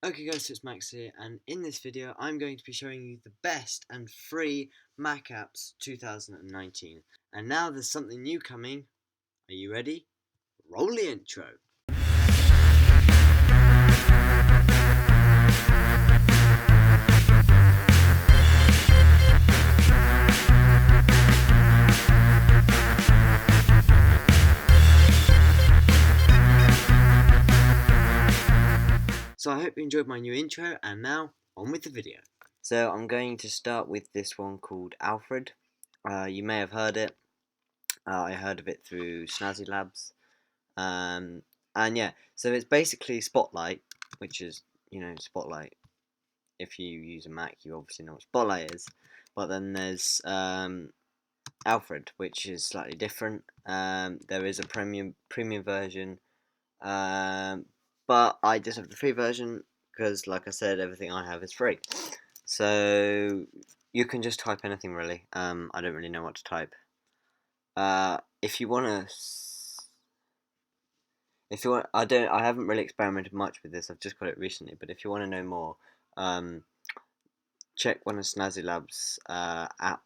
Okay guys, so it's Max here, and in this video I'm going to be showing you the best and free Mac apps 2019. And now there's something new coming. Are you ready? Roll the intro. So I hope you enjoyed my new intro, and now on with the video. So I'm going to start with this one called Alfred. You may have heard it. I heard of it through Snazzy Labs. And yeah, so it's basically Spotlight, which is, Spotlight. If you use a Mac, you obviously know what Spotlight is. But then there's Alfred, which is slightly different. There is a premium version, but I just have the free version because, like I said, everything I have is free. So you can just type anything really. I don't really know what to type. If you want, I haven't really experimented much with this. I've just got it recently. But if you want to know more, check one of Snazzy Labs app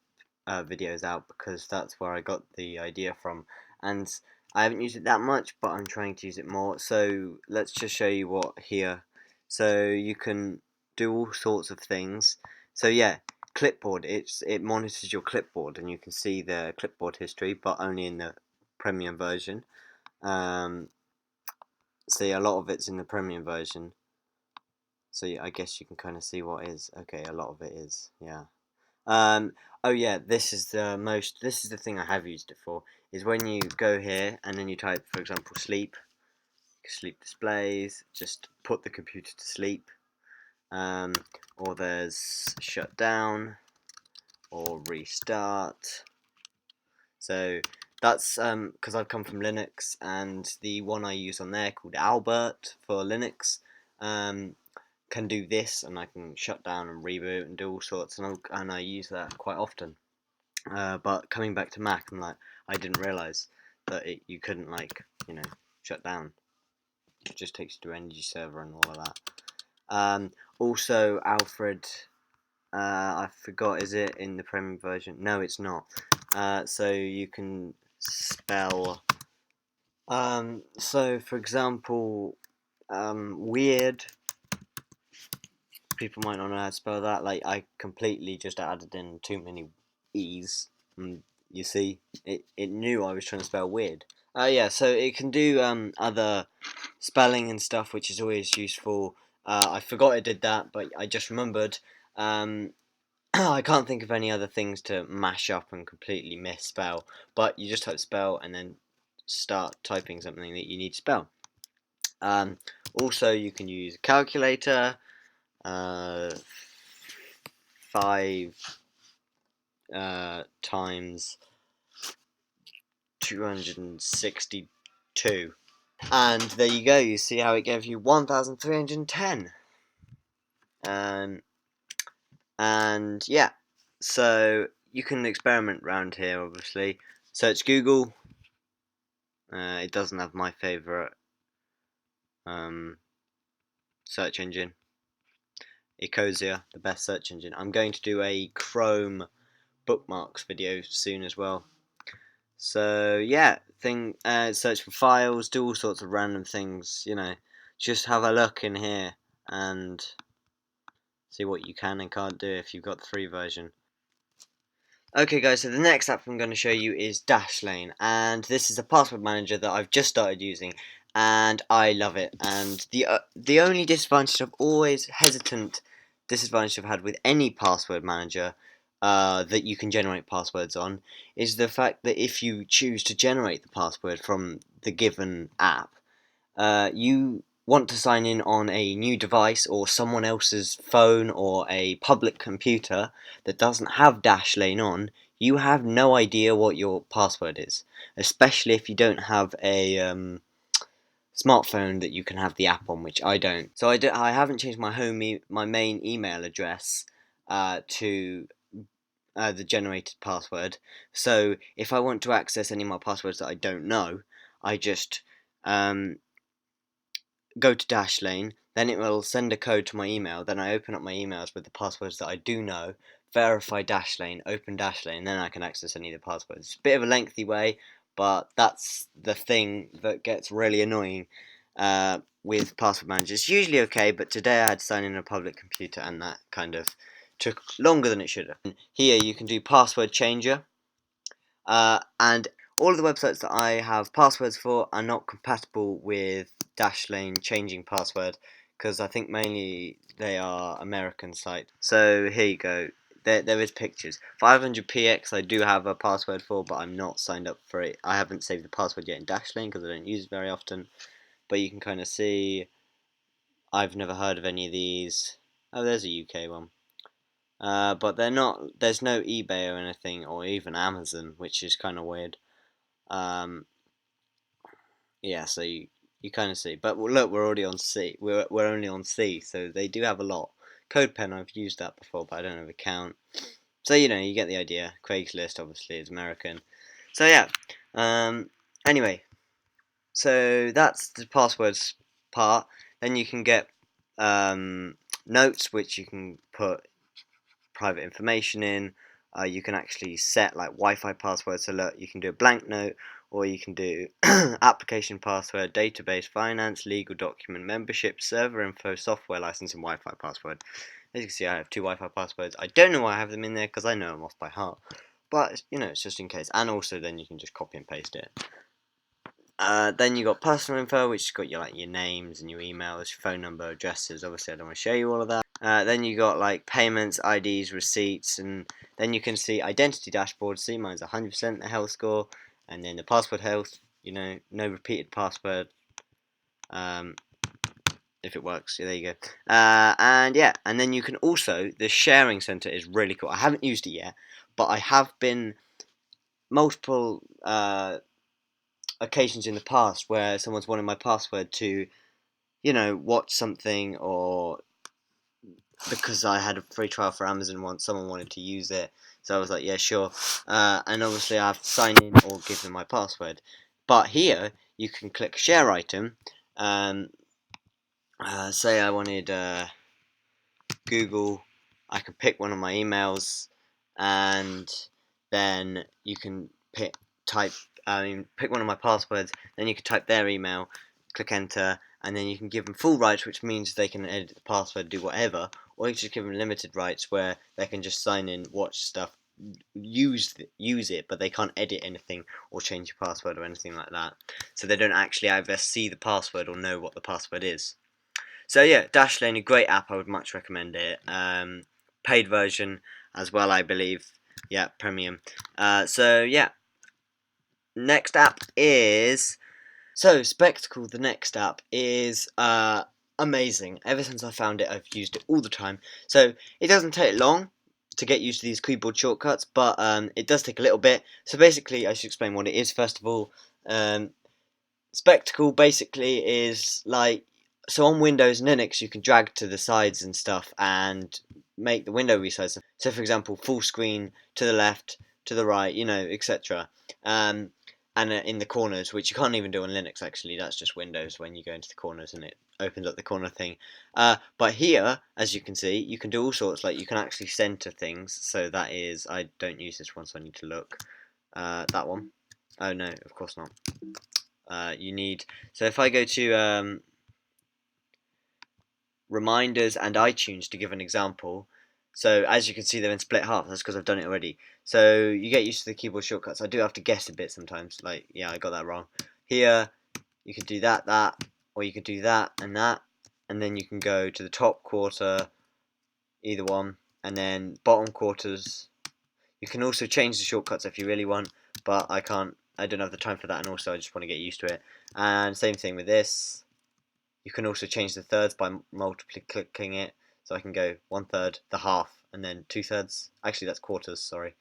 videos out, because that's where I got the idea from, and I haven't used it that much, but I'm trying to use it more. So let's just show you what here. So you can do all sorts of things. So yeah, clipboard, it monitors your clipboard, and you can see the clipboard history, but only in the premium version. See, a lot of it's in the premium version. So yeah, I guess you can kind of see what is. Okay, a lot of it is, yeah. Oh yeah, this is the thing I have used it for, is when you go here and then you type, for example, sleep displays, just put the computer to sleep. Or there's shut down or restart. So that's because I've come from Linux, and the one I use on there called Albert for Linux can do this, and I can shut down and reboot and do all sorts, and I use that quite often. But coming back to Mac, I didn't realise that you couldn't shut down. It just takes you to Energy Server and all of that. Also, Alfred, I forgot, is it in the premium version? No, it's not. So you can spell. So for example, weird. People might not know how to spell that. Like, I completely just added in too many E's, and you see, it knew I was trying to spell weird. Yeah, so it can do other spelling and stuff, which is always useful. I forgot it did that, but I just remembered. I can't think of any other things to mash up and completely misspell, but you just type spell and then start typing something that you need to spell. Also, you can use a calculator. 5 times 262, and there you go. You see how it gave you 1310. And yeah, so you can experiment around here. Obviously, search Google. It doesn't have my favorite search engine. Ecosia, the best search engine. I'm going to do a Chrome bookmarks video soon as well. So yeah, search for files, do all sorts of random things. Just have a look in here and see what you can and can't do if you've got the free version. Okay guys, so the next app I'm going to show you is Dashlane, and this is a password manager that I've just started using, and I love it. And the only disadvantage disadvantage I've had with any password manager that you can generate passwords on is the fact that if you choose to generate the password from the given app, you want to sign in on a new device or someone else's phone or a public computer that doesn't have Dashlane on, you have no idea what your password is, especially if you don't have a smartphone that you can have the app on, which I don't. So I haven't changed my main email address to the generated password. So if I want to access any of my passwords that I don't know, I just go to Dashlane, then it will send a code to my email. Then I open up my emails with the passwords that I do know, verify Dashlane, open Dashlane, and then I can access any of the passwords. It's a bit of a lengthy way, but that's the thing that gets really annoying with password managers. It's usually okay, but today I had to sign in a public computer, and that kind of took longer than it should have. Here you can do password changer, and all of the websites that I have passwords for are not compatible with Dashlane changing password, because I think mainly they are American sites. So here you go. There is pictures. 500px I do have a password for, but I'm not signed up for it. I haven't saved the password yet in Dashlane because I don't use it very often. But you can kind of see I've never heard of any of these. Oh, there's a UK one. But they're not. There's no eBay or anything, or even Amazon, which is kind of weird. Yeah, so you kind of see. But look, we're already on C. We're only on C, so they do have a lot. CodePen, I've used that before, but I don't have a account. So you know, you get the idea. Craigslist, obviously, is American. So yeah. Anyway, so that's the passwords part. Then you can get notes, which you can put private information in. You can actually set like Wi-Fi passwords. So look, you can do a blank note, or you can do application password, database, finance, legal document, membership, server info, software license, and Wi-Fi password. As you can see, I have 2 Wi-Fi passwords. I don't know why I have them in there because I know them off by heart. But you know, it's just in case. And also, then you can just copy and paste it. Then you got personal info, which has got your names and your emails, your phone number, addresses. Obviously, I don't want to show you all of that. Then you got like payments, IDs, receipts, and then you can see identity dashboard. See, mine's 100% the health score, and then the password health. You know, no repeated password. If it works, yeah, there you go. And yeah, and then you can also, the sharing center is really cool. I haven't used it yet, but I have been multiple occasions in the past where someone's wanted my password to, you know, watch something, or because I had a free trial for Amazon once, someone wanted to use it, so I was like, yeah, sure. And obviously I have to sign in or give them my password. But here you can click share item. Say I wanted Google. I can pick one of my emails, and then you can pick one of my passwords. Then you can type their email, click enter, and then you can give them full rights, which means they can edit the password, do whatever, or you can just give them limited rights where they can just sign in, watch stuff, use it, but they can't edit anything or change your password or anything like that. So they don't actually either see the password or know what the password is. So yeah, Dashlane, a great app. I would much recommend it. Paid version as well, I believe. Yeah, premium. So yeah, next app is Spectacle. The next app is amazing. Ever since I found it, I've used it all the time. So it doesn't take long to get used to these keyboard shortcuts, but it does take a little bit. So basically, I should explain what it is first of all. Spectacle basically is like, so on Windows and Linux you can drag to the sides and stuff and make the window resize. So for example, full screen to the left, to the right, you know, etc. And in the corners, which you can't even do on Linux actually. That's just Windows when you go into the corners and it opens up the corner thing. But here, as you can see, you can do all sorts. Like you can actually center things. So that is, I don't use this one, so I need to look. That one. Oh no, of course not. You need, so if I go to reminders and iTunes to give an example, so as you can see they're in split half. That's because I've done it already. So you get used to the keyboard shortcuts. I do have to guess a bit sometimes, like, yeah, I got that wrong. Here you can do that, or you can do that, and then you can go to the top quarter, either one, and then bottom quarters. You can also change the shortcuts if you really want, but I don't have the time for that, and also I just want to get used to it. And same thing with this. You can also change the thirds by multiply clicking it. So I can go 1/3, the half, and then 2/3. Actually, that's quarters, sorry.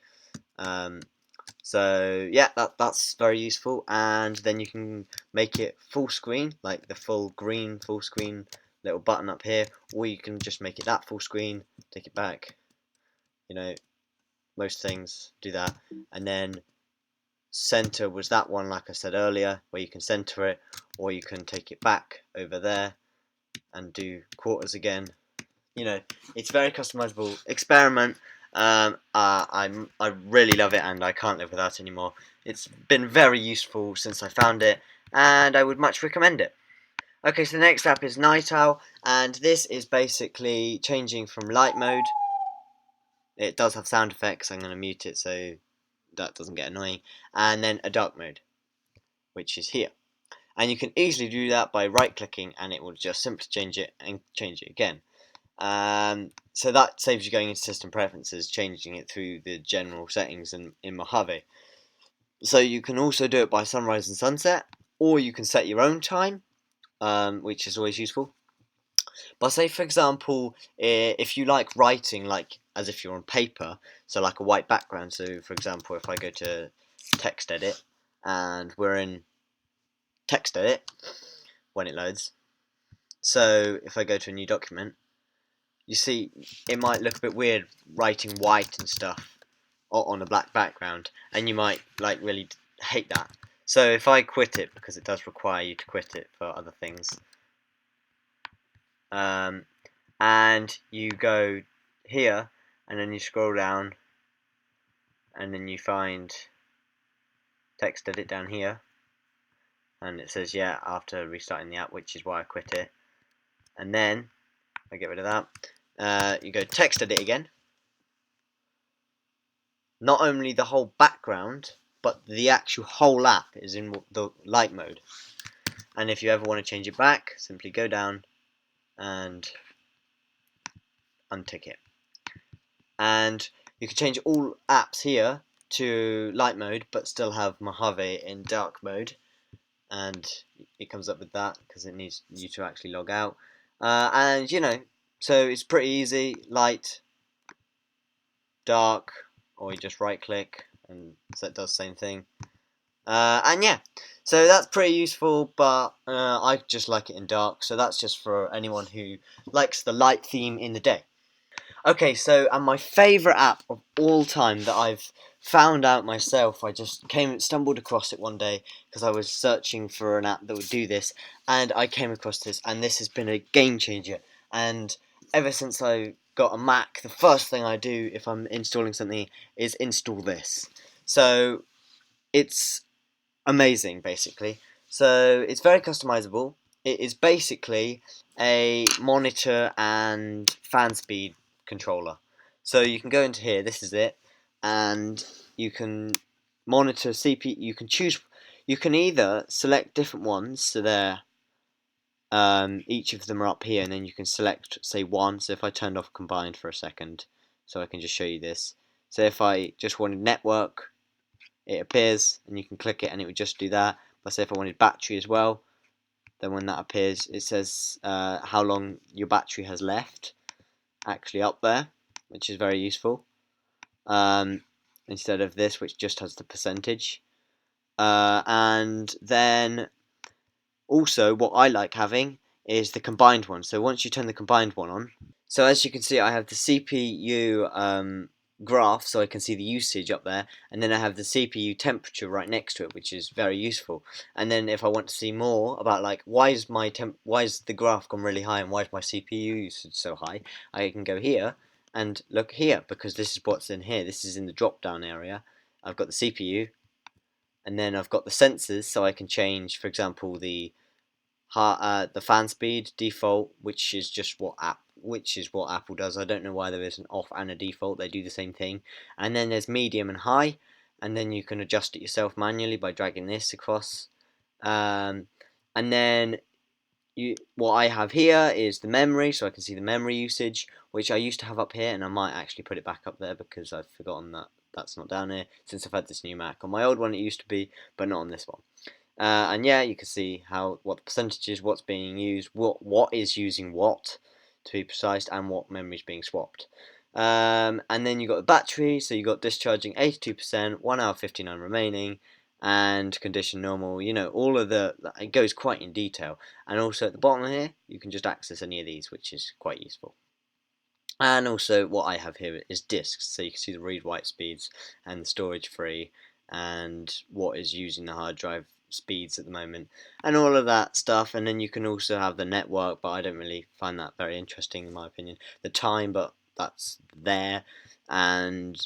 So yeah, that's very useful. And then you can make it full screen, like the full green full screen little button up here, or you can just make it that full screen, take it back. You know, most things do that. And then center was that one, like I said earlier, where you can center it, or you can take it back over there. and do quarters again. You know, it's very customizable. Experiment. I really love it, and I can't live without it anymore. It's been very useful since I found it, and I would much recommend it. Okay, so the next app is Night Owl, and this is basically changing from light mode. It does have sound effects. I'm going to mute it so that doesn't get annoying. And then a dark mode, which is here. And you can easily do that by right-clicking, and it will just simply change it and change it again. So that saves you going into system preferences, changing it through the general settings in Mojave. So you can also do it by sunrise and sunset, or you can set your own time, which is always useful. But say, for example, if you like writing like as if you're on paper, so like a white background. So for example, if I go to text edit, and we're in text edit when it loads. So if I go to a new document, you see it might look a bit weird writing white and stuff on a black background, and you might like really hate that. So if I quit it, because it does require you to quit it for other things, and you go here, and then you scroll down, and then you find text edit down here, and it says yeah after restarting the app, which is why I quit it. And then I get rid of that. You go text edit again. Not only the whole background, but the actual whole app is in the light mode. And if you ever want to change it back, simply go down and untick it. And you can change all apps here to light mode, but still have Mojave in dark mode. And it comes up with that because it needs you to actually log out. And you know, so it's pretty easy. Light, dark, or you just right click and so it does the same thing. And yeah, so that's pretty useful, but I just like it in dark, so that's just for anyone who likes the light theme in the day. Okay, so and my favourite app of all time that I've found out myself, I just stumbled across it one day because I was searching for an app that would do this, and I came across this, and this has been a game changer. And ever since I got a Mac, the first thing I do if I'm installing something is install this. So it's amazing, basically. So it's very customizable. It is basically a monitor and fan speed controller. So you can go into here, this is it, and you can monitor CPU. You can choose. You can either select different ones, so they're each of them are up here, and then you can select, say, one. So if I turned off combined for a second, so I can just show you this. So if I just wanted network, it appears, and you can click it, and it would just do that. But say if I wanted battery as well, then when that appears, it says how long your battery has left, actually up there, which is very useful. Instead of this, which just has the percentage. And then also, what I like having is the combined one. So once you turn the combined one on, so as you can see, I have the CPU graph, so I can see the usage up there, and then I have the CPU temperature right next to it, which is very useful. And then if I want to see more about like why is the graph gone really high and why is my CPU usage so high, I can go here and look here, because this is what's in here. This is in the drop down area. I've got the CPU, and then I've got the sensors, so I can change, for example, the fan speed default, which is what Apple does. I don't know why there is an off and a default. They do the same thing. And then there's medium and high, and then you can adjust it yourself manually by dragging this across. And then what I have here is the memory, so I can see the memory usage, which I used to have up here, and I might actually put it back up there because I've forgotten that that's not down here since I've had this new Mac. On my old one it used to be, but not on this one. And yeah, you can see what the percentage is, what's being used, what is using what, to be precise, and what memory is being swapped. And then you've got the battery, so you've got discharging 82%, 1 hour 59 remaining, and condition normal. You know, all of it goes quite in detail. And also at the bottom here, you can just access any of these, which is quite useful. And also what I have here is disks, so you can see the read-write speeds and the storage free, and what is using the hard drive speeds at the moment, and all of that stuff. And then you can also have the network, but I don't really find that very interesting in my opinion. The time, but that's there, and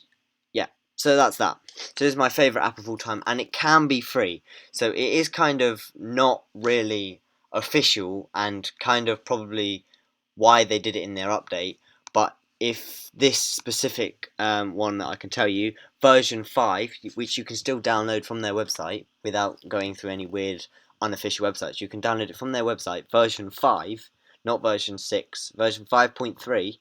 yeah. So that's that. So this is my favourite app of all time, and it can be free. So it is kind of not really official, and kind of probably why they did it in their update. But if this specific one that I can tell you, version 5, which you can still download from their website without going through any weird unofficial websites, you can download it from their website, version 5, not version 6, version 5.3.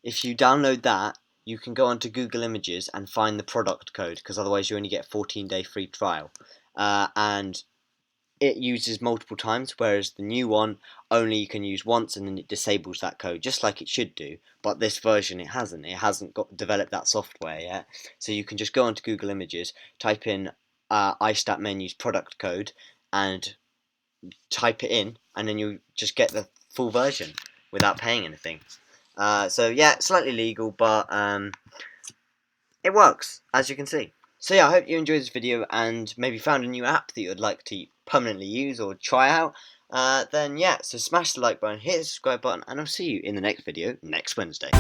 If you download that, you can go onto Google Images and find the product code, because otherwise you only get a 14-day free trial. And it uses multiple times, whereas the new one only you can use once, and then it disables that code, just like it should do. But this version, it hasn't got developed that software yet. So you can just go onto Google Images, type in iStat Menus product code, and type it in, and then you just get the full version without paying anything. So yeah, slightly legal, but it works, as you can see. So yeah, I hope you enjoyed this video and maybe found a new app that you would like to permanently use or try out. Then yeah, so smash the like button, hit the subscribe button, and I'll see you in the next video next Wednesday.